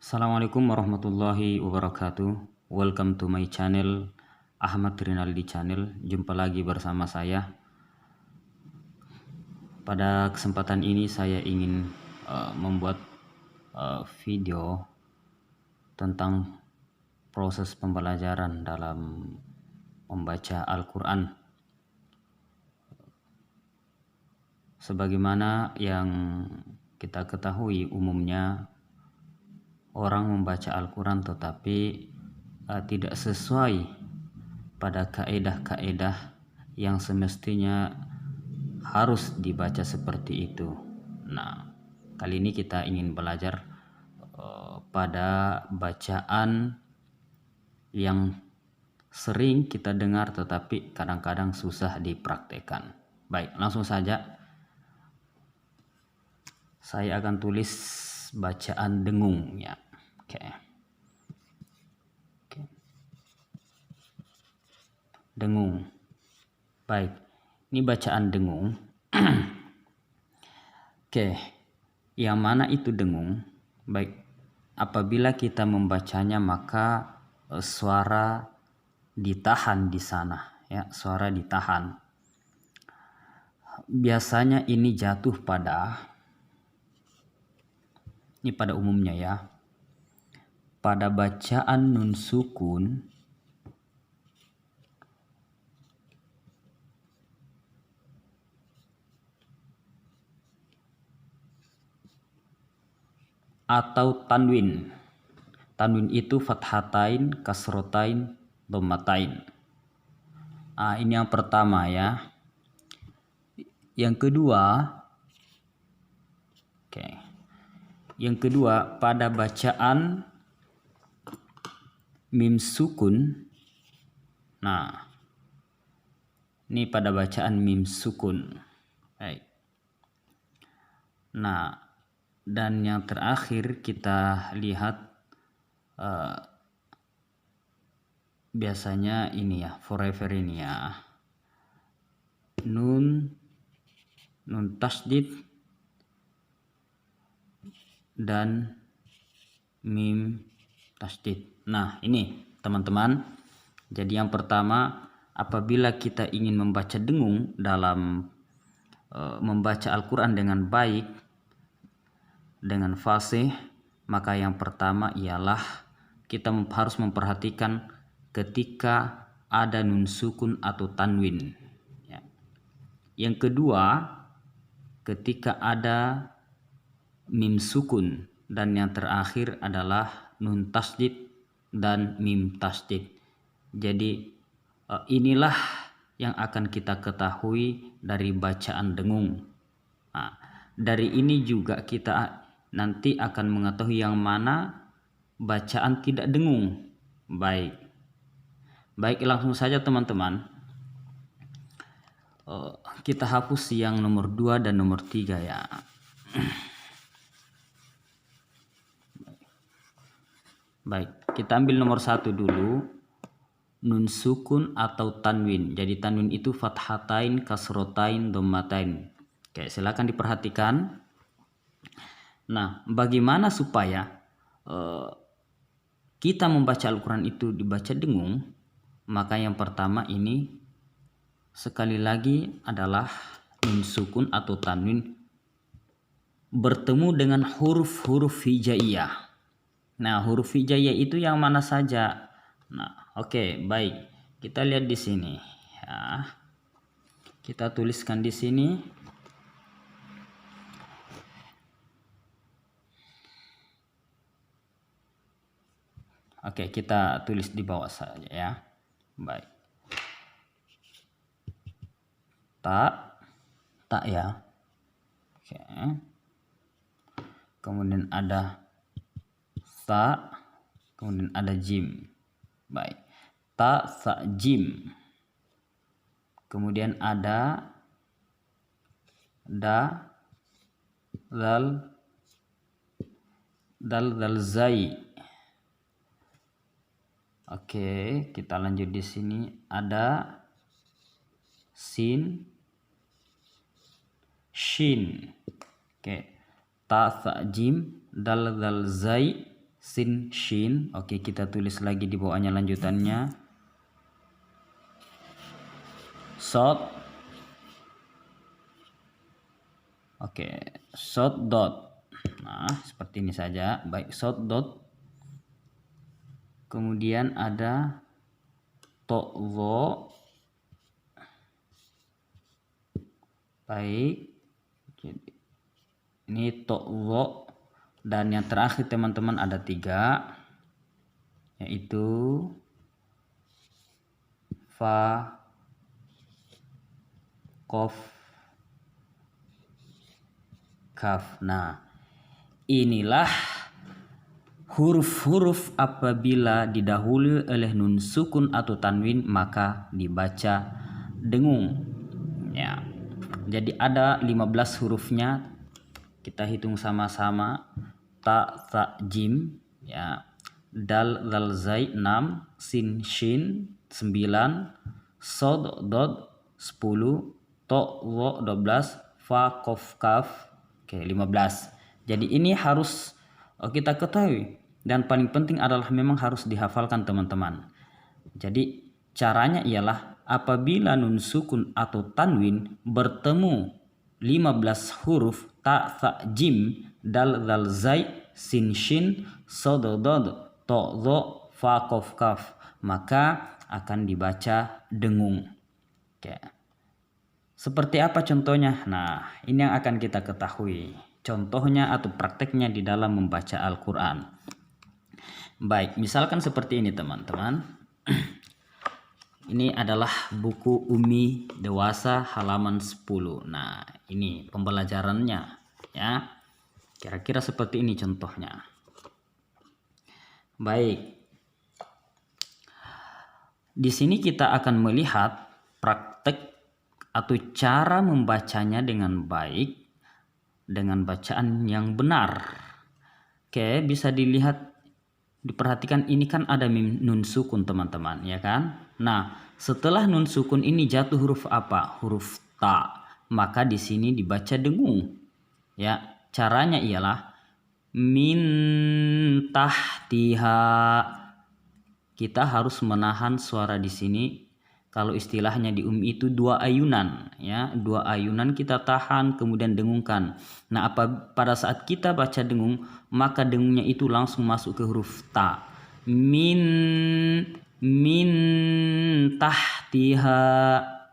Assalamualaikum warahmatullahi wabarakatuh. Welcome to my channel, Ahmad Rinaldi Channel. Jumpa lagi bersama saya. Pada kesempatan ini saya ingin membuat video tentang proses pembelajaran dalam membaca Al-Quran. Sebagaimana yang kita ketahui umumnya, orang membaca Al-Quran tetapi tidak sesuai pada kaedah-kaedah yang semestinya harus dibaca seperti itu. Nah, kali ini kita ingin belajar pada bacaan yang sering kita dengar tetapi kadang-kadang susah dipraktekkan. Baik, langsung saja saya akan tulis bacaan dengung ya. Oke. Dengung. Baik. Ini bacaan dengung. Oke. Yang mana itu dengung? Baik. Apabila kita membacanya maka suara ditahan di sana ya, suara ditahan. Biasanya ini jatuh pada umumnya ya, pada bacaan nun sukun atau tanwin. Tanwin itu fathatain, kasrotain, dhammatain. Ini yang pertama ya. Yang kedua, Yang kedua pada bacaan mim sukun. Nah, ini pada bacaan mim sukun. Baik. Nah, dan yang terakhir kita lihat biasanya ini ya, forever ini ya, nun tasdid dan mim tasdid. Nah, ini teman-teman. Jadi yang pertama, apabila kita ingin membaca dengung dalam membaca Al-Quran dengan baik, dengan fasih, maka yang pertama ialah kita harus memperhatikan ketika ada nun sukun atau tanwin ya. Yang kedua, ketika ada mim sukun, dan yang terakhir adalah nun tasdid dan mim tasdid. Jadi inilah yang akan kita ketahui dari bacaan dengung. Nah, dari ini juga kita nanti akan mengetahui yang mana bacaan tidak dengung. Baik, langsung saja teman-teman. Kita hapus yang nomor 2 dan nomor 3 ya. Baik, kita ambil nomor 1 dulu. Nun sukun atau tanwin. Jadi tanwin itu fathatain, kasrotain, dhammatain. Oke, silakan diperhatikan. Nah, bagaimana supaya kita membaca Al-Quran itu dibaca dengung? Maka yang pertama ini sekali lagi adalah nun sukun atau tanwin bertemu dengan huruf-huruf hijaiyah. Nah, huruf hijaiyah itu yang mana saja? Nah, oke, baik. Kita lihat di sini ya. Kita tuliskan di sini. Oke, kita tulis di bawah saja ya. Baik. Tak ya. Oke. Kemudian ada ta, kemudian ada jim. Baik. Ta, sa, jim. Kemudian ada da, dal, zai. Oke, kita lanjut di sini. Ada sin, shin. Oke. Ta, sa, jim, dal, zai, sin shin. Oke, kita tulis lagi di bawahnya lanjutannya. Sod. Oke, sod dot. Nah, seperti ini saja. Baik, sod dot. Kemudian ada to'wo. Baik. Jadi, ini to'wo. Dan yang terakhir teman-teman ada 3. Yaitu fa, kof, kaf. Nah, inilah huruf-huruf apabila didahului oleh nun sukun atau tanwin maka dibaca dengung. Ya. Jadi ada 15 hurufnya. Kita hitung sama-sama. Ta, tha, jim, ya. Dal, zal, zai 6, sin, shin 9, sod, dod 10, to, wo 12, fa, kof, kaf 15. Jadi ini harus kita ketahui, dan paling penting adalah memang harus dihafalkan teman-teman. Jadi caranya ialah apabila nun sukun atau tanwin bertemu 15 huruf ta, tha, jim, dal, zal, zai, sin, shin, sod, dod, to, dho, fa, kof, kaf, maka akan dibaca dengung. Oke. Seperti apa contohnya? Nah, ini yang akan kita ketahui. Contohnya atau prakteknya di dalam membaca Al-Quran. Baik, misalkan seperti ini teman-teman. Ini adalah buku Umi Dewasa halaman 10. Nah, ini pembelajarannya ya. Kira-kira seperti ini contohnya. Baik. Di sini kita akan melihat praktek atau cara membacanya dengan baik, dengan bacaan yang benar. Oke, bisa dilihat, diperhatikan ini kan ada nun sukun teman-teman, ya kan? Nah, setelah nun sukun ini jatuh huruf apa? Huruf ta. Maka di sini dibaca dengung. Ya, caranya ialah min tahtiha. Kita harus menahan suara di sini. Kalau istilahnya di itu 2 ayunan, ya, 2 ayunan kita tahan kemudian dengungkan. Nah, pada saat kita baca dengung, maka dengungnya itu langsung masuk ke huruf ta. Min tahtiha.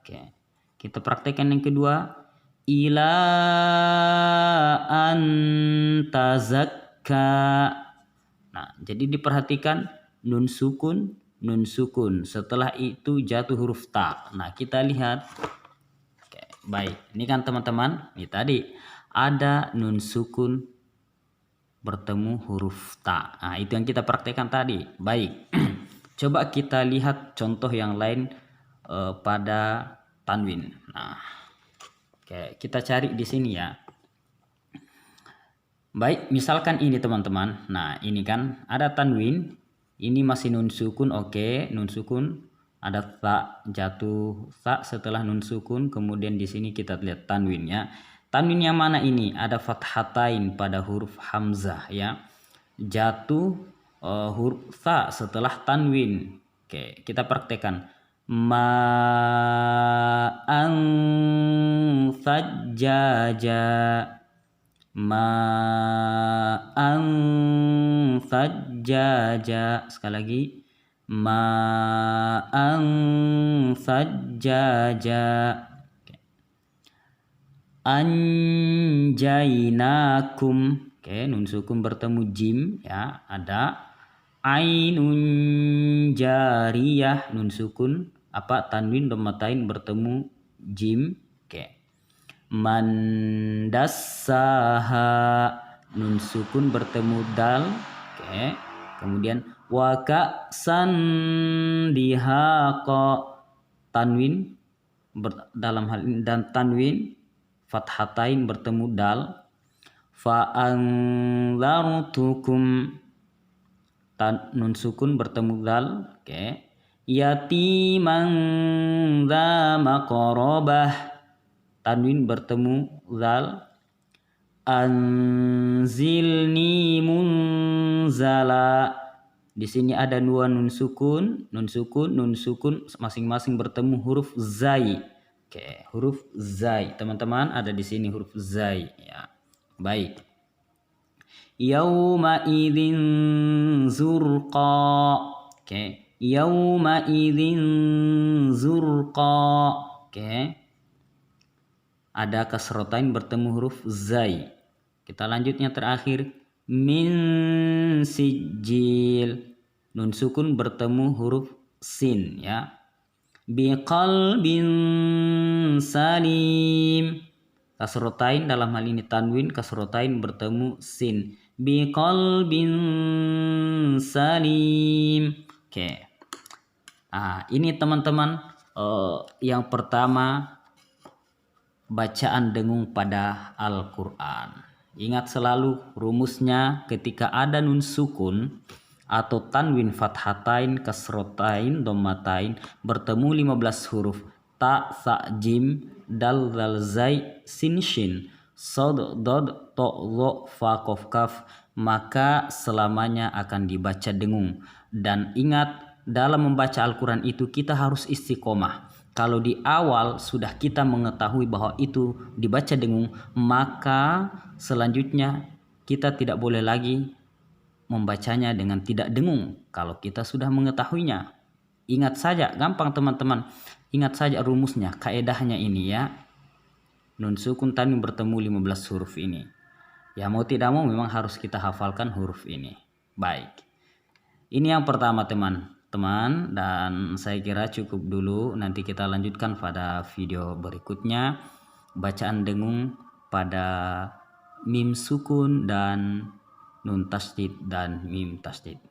Oke. Kita praktekkan yang kedua. Ila antazakka. Nah, jadi diperhatikan nun sukun, setelah itu jatuh huruf ta. Nah, kita lihat. Oke, baik, ini kan teman-teman, ini tadi ada nun sukun bertemu huruf ta. Nah, itu yang kita praktekkan tadi. Baik. Coba kita lihat contoh yang lain pada tanwin. Nah, oke, kita cari di sini ya. Baik, misalkan ini teman-teman. Nah, ini kan ada tanwin. Ini masih nun sukun, oke, nun sukun. Ada ta, jatuh ta setelah nun sukun. Kemudian di sini kita lihat tanwinnya. Tanwin yang mana ini? Ada fathatain pada huruf hamzah ya. Jatuh huruf ta setelah tanwin. Oke, kita praktekkan. Ma'an sajjaja. Ma'an sajjaja. Sekali lagi. Ma'an sajjaja. Anjainakum. Oke, nun sukun bertemu jim ya. Ada ainun jariyah, nun sukun apa tanwin dhammatain bertemu jim. Oke. Mandassaha, nun sukun bertemu dal. Oke. Kemudian waka dihaqa, tanwin dalam hal ini dan tanwin fathatain bertemu dal. Fa'anzartukum, nun sukun bertemu dal. Oke. Yatiman dza maqrabah, tanwin bertemu zal. Anzilni munzilan anzala. Di sini ada dua nun sukun, masing-masing bertemu huruf zai. Oke, huruf zai. Teman-teman, ada di sini huruf zai ya. Baik. Yauma idzin zurqa. Oke, yauma idzin zurqa. Oke. Ada kasrotain bertemu huruf zai. Kita lanjutnya terakhir min sijil. Nun sukun bertemu huruf sin ya. Biqalbin salim. Kasrotain dalam hal ini tanwin, kasrotain bertemu sin. Biqalbin salim. Oke. Ini teman-teman yang pertama, bacaan dengung pada Al-Quran. Ingat selalu rumusnya, ketika ada nun sukun atau tanwin fathatain, kasrotain, dhammatain bertemu 15 huruf ta, sa, jim, dal, zal, zai, sin, shin, sod, dod, to, lo, fa, kof, kaf, maka selamanya akan dibaca dengung. Dan ingat, dalam membaca Al-Quran itu kita harus istiqomah. Kalau di awal sudah kita mengetahui bahwa itu dibaca dengung, maka selanjutnya kita tidak boleh lagi membacanya dengan tidak dengung. Kalau kita sudah mengetahuinya, ingat saja, gampang teman-teman. Ingat saja rumusnya, kaedahnya ini ya. Nun sukun tanwin bertemu 15 huruf ini. Ya mau tidak mau memang harus kita hafalkan huruf ini. Baik. Ini yang pertama teman-teman, dan saya kira cukup dulu. Nanti kita lanjutkan pada video berikutnya, bacaan dengung pada mim sukun dan nun tasdid dan mim tasdid.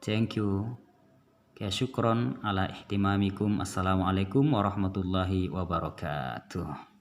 Thank you. Syukron ala ihtimamikum. Assalamualaikum warahmatullahi wabarakatuh.